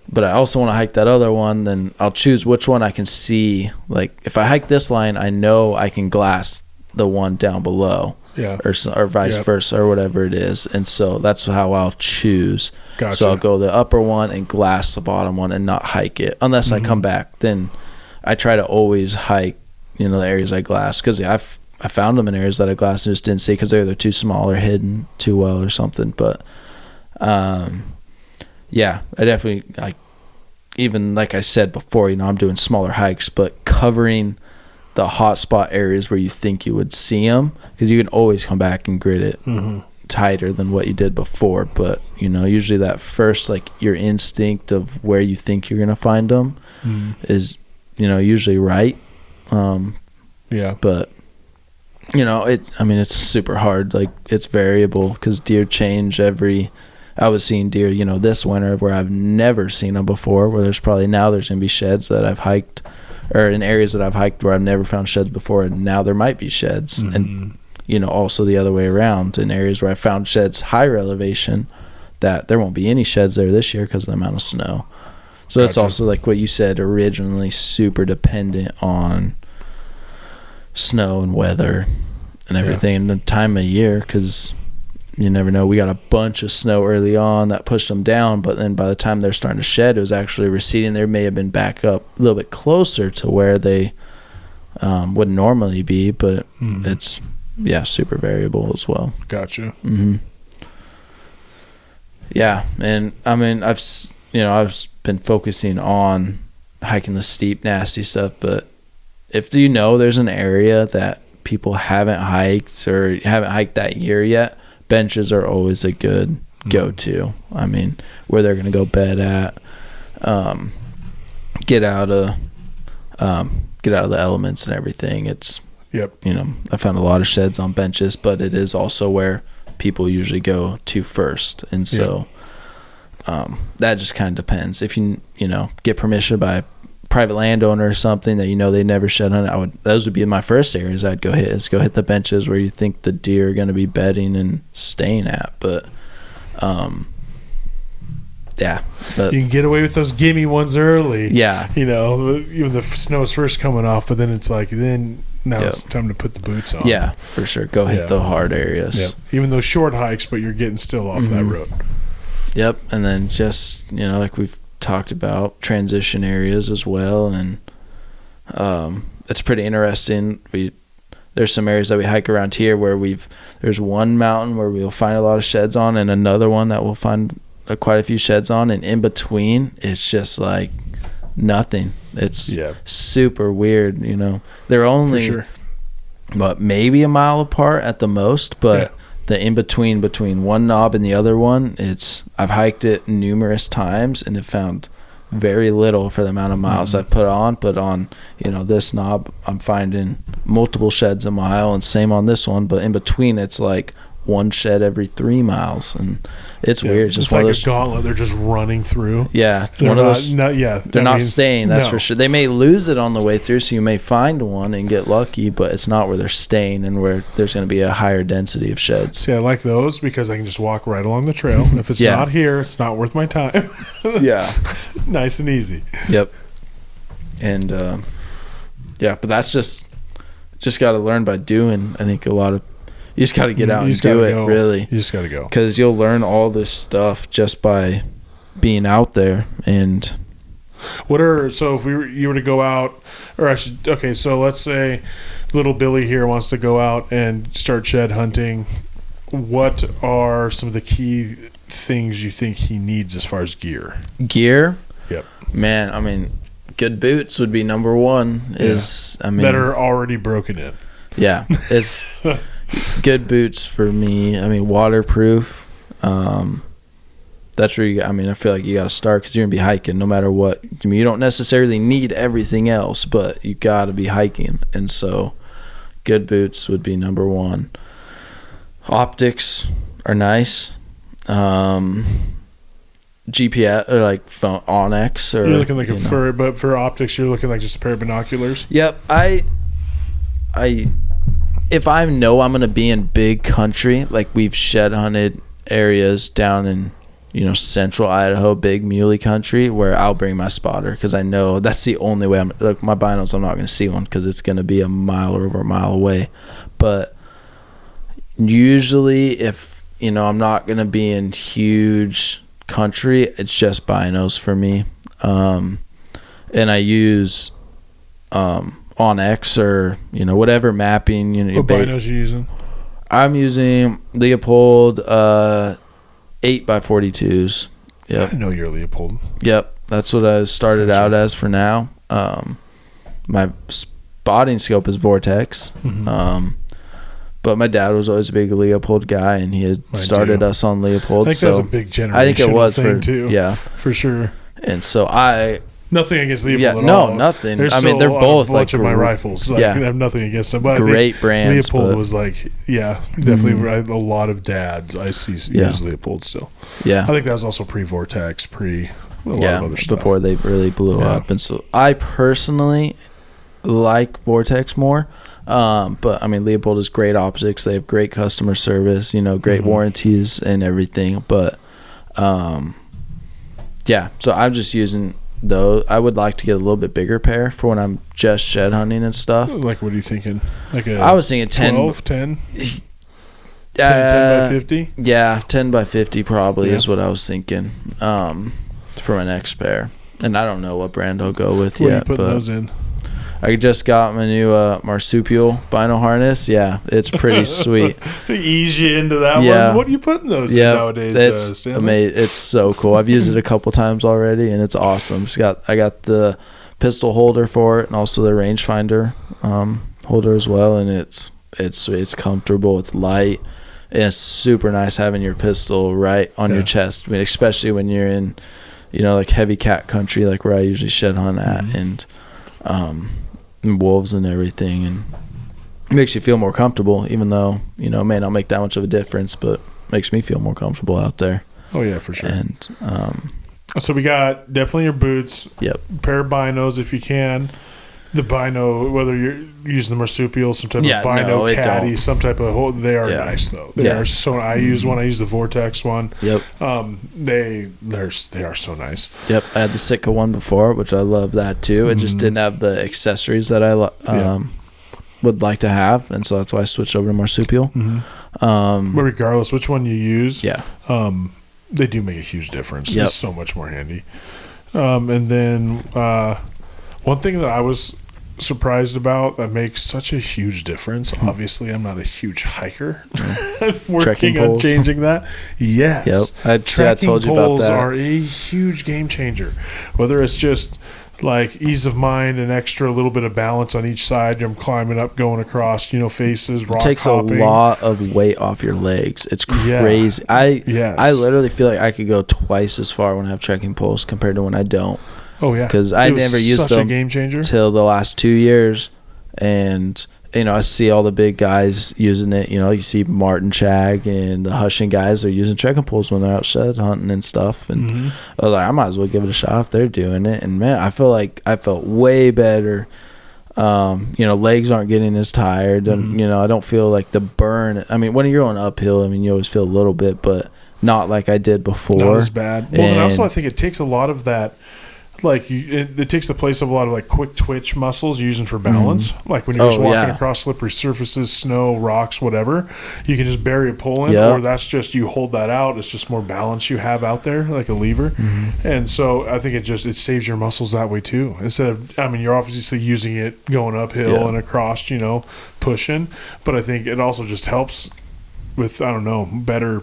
but I also want to hike that other one, then I'll choose which one I can see. Like if I hike this line, I know I can glass the one down below, or vice versa, or whatever it is. And so that's how I'll choose. Gotcha. So I'll go the upper one and glass the bottom one and not hike it unless I come back. Then I try to always hike, the areas I glass, because I found them in areas that I glassed and just didn't see because they're either too small or hidden too well or something. But I definitely, like, even like I said before, I'm doing smaller hikes, but covering the hot spot areas where you think you would see them, because you can always come back and grid it tighter than what you did before. But usually that first, like, your instinct of where you think you're gonna find them is usually right. But it's super hard. Like, it's variable because deer change I was seeing deer this winter where I've never seen them before, where there's gonna be sheds that I've hiked, or in areas that I've hiked where I've never found sheds before, and now there might be sheds. And also the other way around, in areas where I found sheds higher elevation, that there won't be any sheds there this year because of the amount of snow. So it's also, like what you said originally, super dependent on snow and weather and everything and the time of year, because you never know. We got a bunch of snow early on that pushed them down, but then by the time they're starting to shed, it was actually receding. They may have been back up a little bit closer to where they would normally be, but it's super variable as well. Gotcha. Yeah, and I mean I've been focusing on hiking the steep, nasty stuff, but if there's an area that people haven't hiked or haven't hiked that year yet, benches are always a good go-to. I mean, where they're going to go bed at, get out of the elements and everything. It's, I found a lot of sheds on benches, but it is also where people usually go to first. And so that just kind of depends. If you get permission by a private landowner or something that they never shed on, those would be my first areas I'd go hit. Go hit the benches where you think the deer are going to be bedding and staying at. But but you can get away with those gimme ones early. Yeah, even the snow's first coming off, but then it's like now it's time to put the boots on. Yeah, for sure. Go hit the hard areas. Even those short hikes, but you're getting still off that road. Yep, and then just like we've talked about, transition areas as well, and it's pretty interesting. There's some areas that we hike around here where there's one mountain where we'll find a lot of sheds on, and another one that we'll find quite a few sheds on, and in between it's just like nothing. It's super weird. They're only maybe a mile apart at the most, but the in between one knob and the other one, I've hiked it numerous times and have found very little for the amount of miles I've put on. But on this knob, I'm finding multiple sheds a mile, and same on this one. But in between, it's like one shed every 3 miles, and it's weird. It's just like a gauntlet they're just running through. Yeah, they're not staying. That's for sure. They may lose it on the way through, so you may find one and get lucky, but it's not where they're staying and where there's going to be a higher density of sheds. See, I like those because I can just walk right along the trail. If it's not here, it's not worth my time. Nice and easy. Yep. And but that's just got to learn by doing. I think a lot of you just got to get out and do it. Really, you just got to go, because you'll learn all this stuff just by being out there. And so if you were to go out, so let's say little Billy here wants to go out and start shed hunting. What are some of the key things you think he needs as far as gear? Yep. Man, I mean, good boots would be number one. That are already broken in. Yeah, it's good boots for me. I mean, waterproof. That's where I feel like you got to start, because you're gonna be hiking no matter what. I mean, you don't necessarily need everything else, but you got to be hiking, and so good boots would be number one. Optics are nice. GPS or like phone Onyx, or you're looking like for optics you're looking like just a pair of binoculars. Yep. If I know I'm gonna be in big country, like we've shed hunted areas down in central Idaho, big muley country, where I'll bring my spotter, because I know that's the only way my binos, I'm not gonna see one because it's gonna be a mile or over a mile away. But usually if I'm not gonna be in huge country, it's just binos for me, and I use Onyx or whatever mapping. What binos are you using? I'm using Leopold 8x42s. Yep. I didn't know you're a Leopold. Yep, that's what I started out as for now. My spotting scope is Vortex. But my dad was always a big Leopold guy, and he had started us on Leopold. I think that was a big generational I think it was thing too. Yeah, for sure. And so nothing against Leopold at all. No, nothing. They're both a bunch of my rifles. I have nothing against them. But great brands. Leopold was definitely a lot of dads I see use Leopold still. Yeah, I think that was also pre-Vortex, a lot of other stuff before they really blew up. And so I personally like Vortex more. But Leopold is great optics. They have great customer service, great warranties and everything. But so I'm just using those. I would like to get a little bit bigger pair for when I'm just shed hunting and stuff. Like, what are you thinking? Like I was thinking 10. 12, 10? 10 by 50? Yeah, 10 by 50 probably Yeah. is what I was thinking for my next pair. And I don't know what brand I'll go with What are you yet. putting But those in? I just got my new marsupial bino harness. Yeah, it's pretty sweet. They ease you into that Yeah. one. What are you putting those in nowadays? It's Stanley? amazing. It's so cool. I've used it a couple times already, and it's awesome. I got the pistol holder for it, and also the rangefinder holder as well. And it's sweet. It's comfortable. It's light, and it's super nice having your pistol right on your chest. I mean, especially when you're in, like heavy cat country, like where I usually shed hunt at, and wolves and everything, and it makes you feel more comfortable, even though it may not make that much of a difference, but makes me feel more comfortable out there. Oh yeah, for sure. And so we got definitely your boots. Yep. Pair of binos if you can. The bino, whether you're using the marsupial, some type of bino caddy, some type of they are nice though. They are so. I use one. I use the Vortex one. Yep. They are so nice. Yep. I had the Sitka one before, which I love that too. It just didn't have the accessories that I would like to have, and so that's why I switched over to marsupial. But regardless, which one you use, they do make a huge difference. Yep. It's so much more handy. And then one thing that I was surprised about that makes such a huge difference. Obviously, I'm not a huge hiker. Working on changing that. Yes. Yep. I told you about that. Trekking poles are a huge game changer. Whether it's just like ease of mind and extra little bit of balance on each side. I'm climbing up, going across, faces, rock hopping. It takes a lot of weight off your legs. It's crazy. I literally feel like I could go twice as far when I have trekking poles compared to when I don't. Oh yeah, because I never used them a game changer till the last 2 years, and I see all the big guys using it. You see Martin Chag and the Hushing guys are using trekking poles when they're out shed hunting and stuff. And I was like, I might as well give it a shot if they're doing it. And man, I felt way better. Legs aren't getting as tired, and I don't feel like the burn. I mean, when you're going uphill, you always feel a little bit, but not like I did before. Not as bad. Well, and also I think it takes a lot of that. Like it takes the place of a lot of like quick twitch muscles you're using for balance. Like when you're just walking across slippery surfaces, snow, rocks, whatever, you can just bury a pole in, or that's just you hold that out. It's just more balance you have out there, like a lever. And so I think it saves your muscles that way too. Instead of, you're obviously using it going uphill and across, pushing, but I think it also just helps with better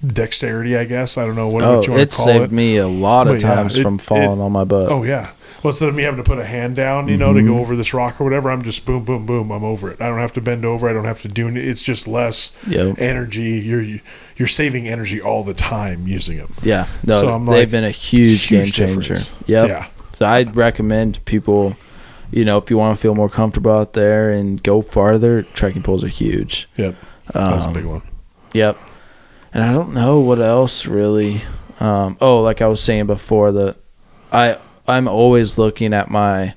dexterity, I guess. I don't know what you want to call it. It saved me a lot of times from falling on my butt. Oh yeah. Well, instead of me having to put a hand down, to go over this rock or whatever, I'm just boom, boom, boom. I'm over it. I don't have to bend over. I don't have to do it. It's just less energy. You're saving energy all the time using them. Yeah. No, so they've been a huge game changer. Difference. Yep. Yeah. So I'd recommend people, if you want to feel more comfortable out there and go farther, trekking poles are huge. Yep. That's a big one. Yep. And I don't know what else really. Like I was saying before, I'm always looking at my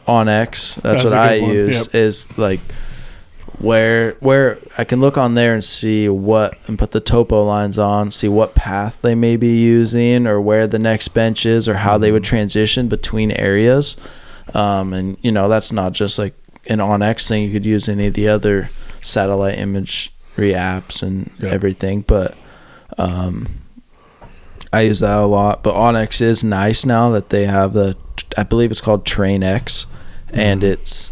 Onyx. That's what I use. Yep. Is like where I can look on there and see and put the topo lines on, see what path they may be using, or where the next bench is, or how they would transition between areas. And that's not just like an Onyx thing. You could use any of the other satellite image apps and everything, but I use that a lot. But Onyx is nice now that they have I believe it's called Train X, and it's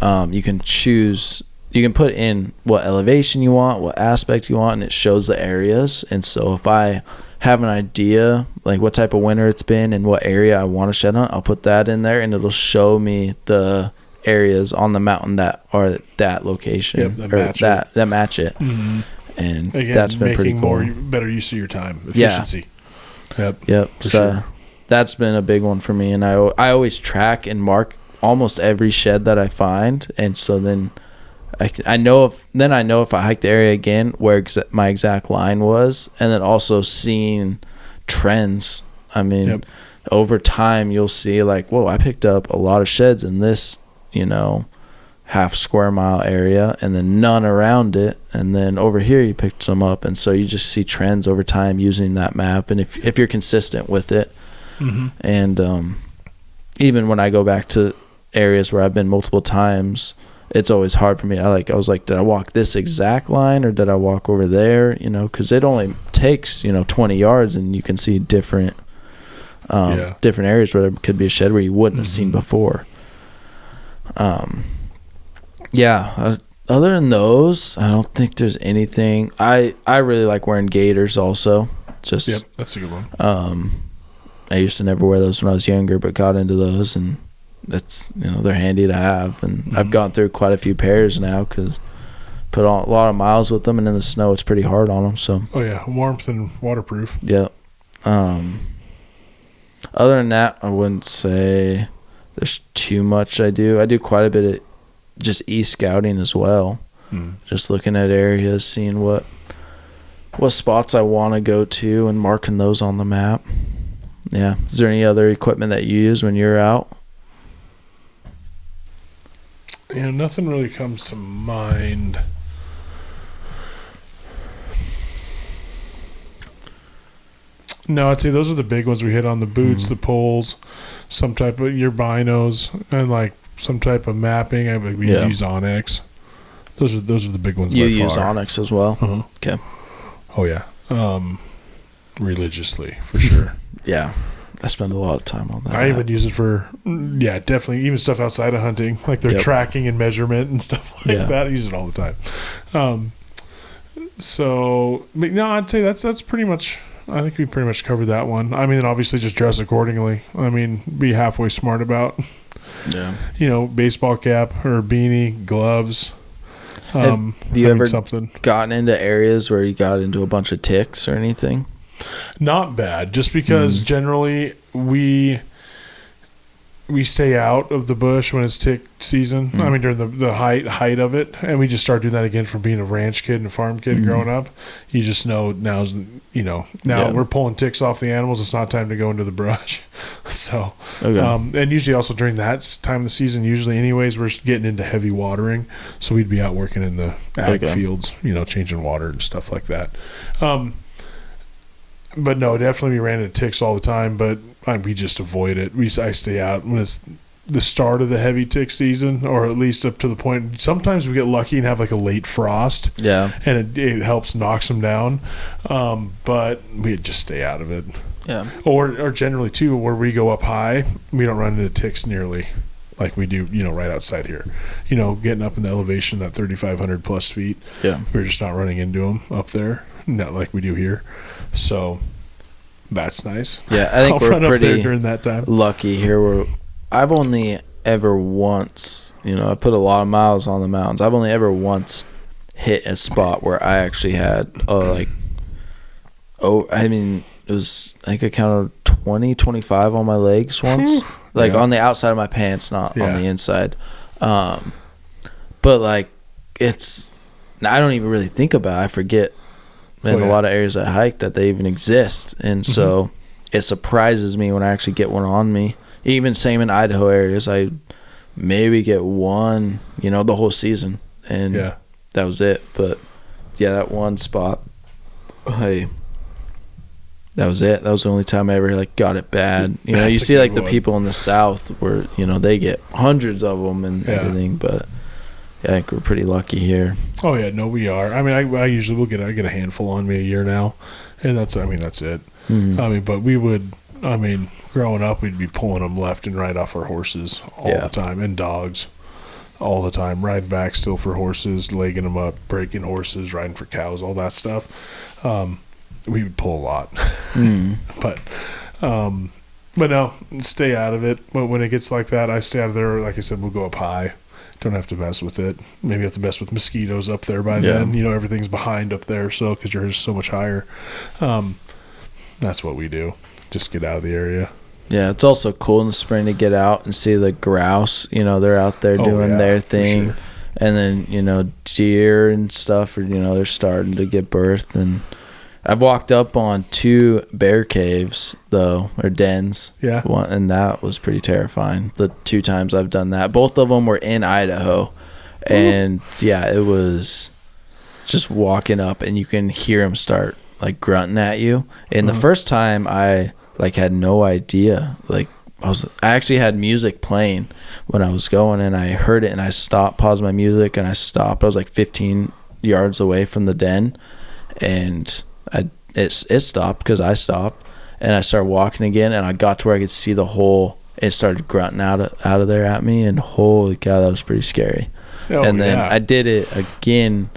you can put in what elevation you want, what aspect you want, and it shows the areas. And so if I have an idea like what type of winter it's been and what area I want to shed on, I'll put that in there, and it'll show me the areas on the mountain that are that location, that match it. And again, that's been pretty cool. Better use of your time, efficiency. Yep. So sure. That's been a big one for me, and I always track and mark almost every shed that I find, and so then I know if I hike the area again where my exact line was, and then also seeing trends. Over time you'll see like, whoa, I picked up a lot of sheds in this half square mile area, and then none around it, and then over here you picked some up, and so you just see trends over time using that map, and if you're consistent with it. And even when I go back to areas where I've been multiple times, it's always hard for me. I was like, did I walk this exact line or did I walk over there? You know, because it only takes 20 yards and you can see different areas where there could be a shed where you wouldn't have seen before. Other than those, I don't think there's anything. I really like wearing gaiters also. Just that's a good one. I used to never wear those when I was younger, but got into those, and that's they're handy to have. And I've gone through quite a few pairs now because put on a lot of miles with them, and in the snow it's pretty hard on them. So warmth and waterproof. Yeah. Other than that, I wouldn't say there's too much I do. I do quite a bit of just e-scouting as well. Just looking at areas, seeing what spots I want to go to and marking those on the map. Yeah. Is there any other equipment that you use when you're out? Nothing really comes to mind. No, I'd say those are the big ones we hit on: the boots, the poles, some type of your binos, and like some type of mapping. We use Onyx. Those are the big ones. You use Onyx as well. Okay. Oh yeah, religiously for sure. Yeah, I spend a lot of time on that. I even use it for definitely even stuff outside of hunting, like their tracking and measurement and stuff like that. I use it all the time. But no, I'd say that's pretty much. I think we pretty much covered that one. I mean, obviously just dress accordingly. I mean, be halfway smart about, baseball cap or beanie, gloves. Have you ever gotten into areas where you got into a bunch of ticks or anything? Not bad, just because generally we stay out of the bush when it's tick season. I mean, during the height of it, and we just start doing that again from being a ranch kid and a farm kid growing up. You just know now we're pulling ticks off the animals. It's not time to go into the brush. So, and usually also during that time of the season, usually anyways, we're getting into heavy watering. So we'd be out working in the ag fields, changing water and stuff like that. But no, definitely we ran into ticks all the time, but we just avoid it. I stay out when it's the start of the heavy tick season, or at least up to the point. Sometimes we get lucky and have like a late frost. Yeah. And it helps knocks them down. But we just stay out of it. Yeah. Or generally too, where we go up high, we don't run into ticks nearly like we do, right outside here. Getting up in the elevation, that 3,500 plus feet. Yeah. We're just not running into them up there, not like we do here. So that's nice. Yeah, I think we're pretty during that time. Lucky here. I've only ever once, I put a lot of miles on the mountains. I've only ever once hit a spot where I actually had it was I counted 20, 25 on my legs once. On the outside of my pants, not on the inside. But I don't even really think about it. I forget in a lot of areas I hike that they even exist, and so it surprises me when I actually get one on me. Even same in Idaho areas, I maybe get one the whole season, and that was it. But that one spot, that was it. That was the only time I ever got it bad. You see the people in the south where they get hundreds of them and everything, but I think we're pretty lucky here. Oh yeah, no, we are. I mean, I usually I get a handful on me a year now, and that's it. But we would. Growing up, we'd be pulling them left and right off our horses all the time, and dogs all the time. Riding back still for horses, legging them up, breaking horses, riding for cows, all that stuff. We would pull a lot, but no, stay out of it. But when it gets like that, I stay out of there. Like I said, we'll go up high. Don't have to mess with it. Maybe have to mess with mosquitoes up there by then. Everything's behind up there, so because yours is so much higher. That's what we do. Just get out of the area. Yeah, it's also cool in the spring to get out and see the grouse. They're out there doing their thing. Sure. And then, deer and stuff, or, they're starting to get birth. And I've walked up on 2 bear caves, though, or dens. Yeah. And that was pretty terrifying. The 2 times I've done that. Both of them were in Idaho. And, it was just walking up, and you can hear them start, grunting at you. And the first time I had no idea I actually had music playing when I was going, and I heard it, and I stopped, paused my music, and I stopped. I was like 15 yards away from the den, and it stopped because I stopped, and I started walking again, and I got to where I could see the hole. It started grunting out of there at me, and holy cow, that was pretty scary. And then I did it again.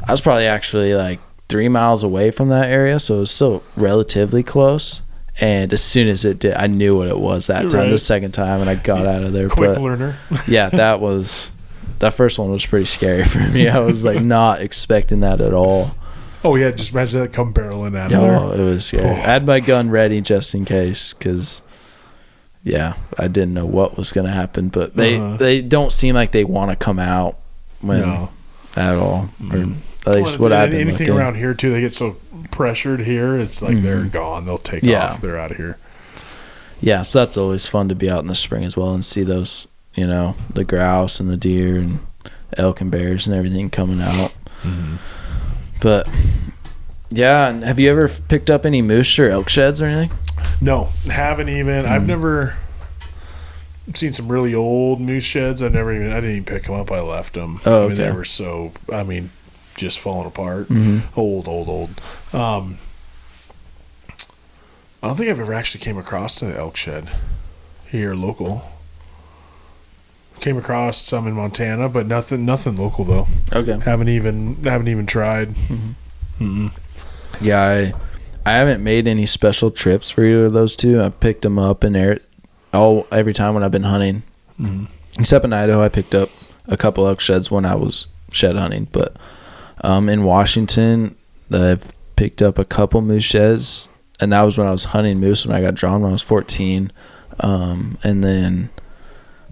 I was probably actually like 3 miles away from that area, so it was still relatively close. And as soon as it did, I knew what it was that time. The second time, and I got out of there. Quick learner. Yeah, that first one was pretty scary for me. I was like not expecting that at all. Oh yeah, just imagine that come barreling out of there. Oh, it was scary. I had my gun ready just in case, because I didn't know what was going to happen. But they don't seem like they want to come out at all. Or at least what I've been anything looking. Around here too, they get so pressured here. It's like they're gone. They'll take off. They're out of here. Yeah, so that's always fun to be out in the spring as well and see those, the grouse and the deer and elk and bears and everything coming out. But yeah, and have you ever picked up any moose or elk sheds or anything? No, haven't even. I've never seen some really old moose sheds. I didn't even pick them up. I left them. Oh, okay. I mean, they were so, just falling apart. Old. I don't think I've ever actually came across an elk shed here local. Came across some in Montana, but nothing local though. Okay. Haven't even tried. Yeah, I haven't made any special trips for either of those two. I picked them up in there every time when I've been hunting. Except in Idaho, I picked up a couple elk sheds when I was shed hunting. But in Washington, I've picked up a couple moose sheds, and that was when I was hunting moose when I got drawn when I was 14. And then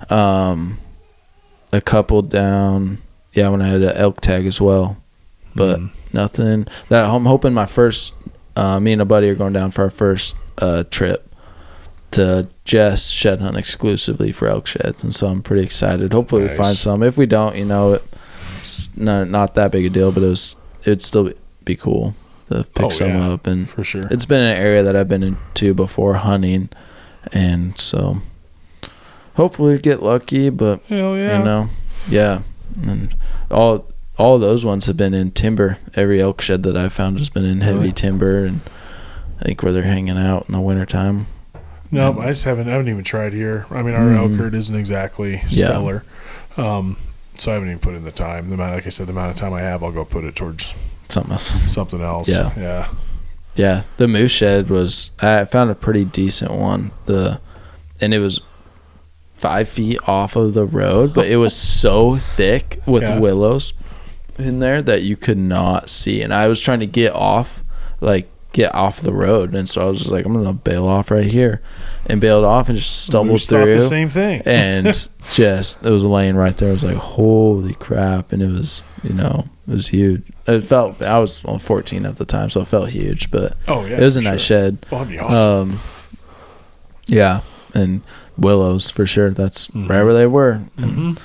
a couple down, when I had an elk tag as well. But nothing. I'm hoping my first, me and a buddy are going down for our first trip to just shed hunt exclusively for elk sheds, and so I'm pretty excited. Hopefully we find some. If we don't, it's not that big a deal, but it'd still be cool to pick some up. And for sure, it's been an area that I've been into before hunting, and so hopefully we get lucky. But and all those ones have been in timber. Every elk shed that I've found has been in heavy timber, and I think where they're hanging out in the wintertime. No, I haven't even tried here. I mean, our elk herd isn't exactly stellar, so I haven't even put in the time. Like I said, the amount of time I have, I'll go put it towards something else. Yeah. The moose shed I found a pretty decent one. And it was 5 feet off of the road, but it was so thick with willows in there that you could not see. And I was trying to get off the road, and so I was just like, I'm gonna bail off right here, and bailed off and just stumbled through. The same thing, and it was laying right there. I was like, holy crap! And it was, it was huge. It felt, I was 14 at the time, so it felt huge, but it was a nice shed. Well, that'd be awesome. And willows for sure. That's right where they were. And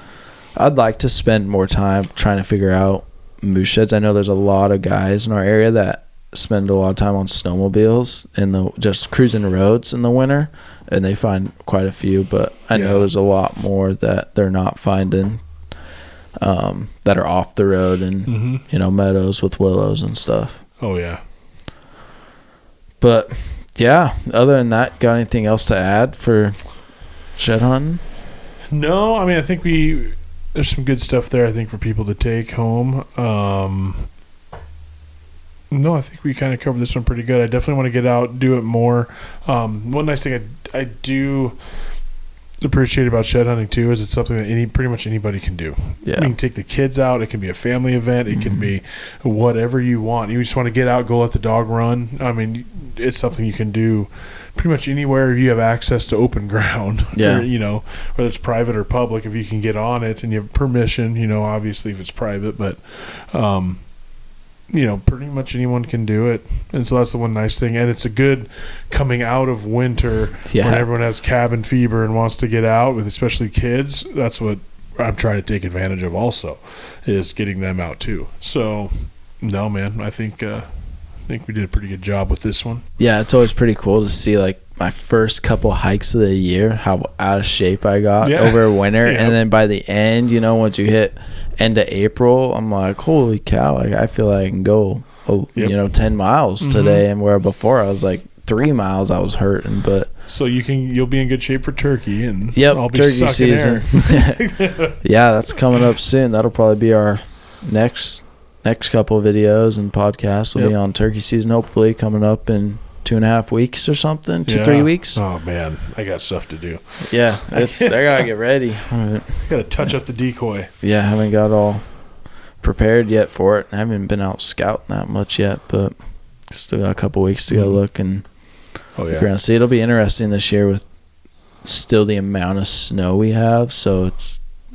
I'd like to spend more time trying to figure out moose sheds. I know there's a lot of guys in our area that spend a lot of time on snowmobiles and just cruising the roads in the winter, and they find quite a few, but I know there's a lot more that they're not finding that are off the road and meadows with willows and stuff. But other than that, got anything else to add for shed hunting? No, I mean, I think there's some good stuff there, I think, for people to take home. No, I think we kind of covered this one pretty good. I definitely want to get out, do it more. One nice thing I do appreciate about shed hunting too is it's something that pretty much anybody can do. You can take the kids out. It can be a family event. It can be whatever you want. You just want to get out, go let the dog run. I mean, it's something you can do pretty much anywhere you have access to open ground. Or, whether it's private or public, if you can get on it and you have permission, obviously if it's private, but pretty much anyone can do it. And so that's the one nice thing. And it's a good coming out of winter when everyone has cabin fever and wants to get out, with especially kids. That's what I'm trying to take advantage of also, is getting them out too. So, no, man, I think I think we did a pretty good job with this one. Yeah, it's always pretty cool to see like my first couple hikes of the year, how out of shape I got over winter. And then by the end, you know, once you hit end of April, I'm like, holy cow, like, I feel like I can go, you know, 10 miles today. And where before I was like 3 miles, I was hurting. But so you'll be in good shape for turkey, and I'll be turkey season. Yeah, that's coming up soon. That'll probably be our next couple of videos and podcasts will be on turkey season, hopefully coming up in 2.5 weeks or something, 3 weeks. Oh man, I got stuff to do. Yeah, I gotta get ready. Gotta touch up the decoy. Yeah, I haven't got all prepared yet for it. I haven't been out scouting that much yet, but still got a couple weeks to go look and look around. See, it'll be interesting this year with still the amount of snow we have, so I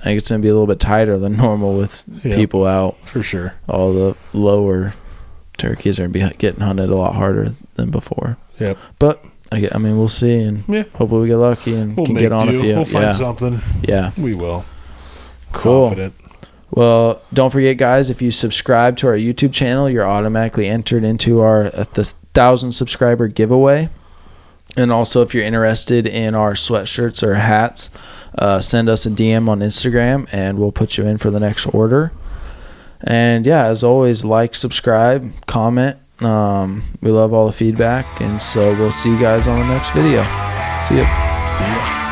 think it's going to be a little bit tighter than normal with people out. For sure. All the lower turkeys are going to be getting hunted a lot harder than before. Yep. But, I mean, we'll see, and hopefully we get lucky and can get on a few. We'll find something. Yeah. We will. Cool. Confident. Well, don't forget, guys, if you subscribe to our YouTube channel, you're automatically entered into the 1,000 subscriber giveaway. And also, if you're interested in our sweatshirts or hats, send us a DM on Instagram, and we'll put you in for the next order. And, yeah, as always, like, subscribe, comment. We love all the feedback, and so we'll see you guys on the next video. See ya.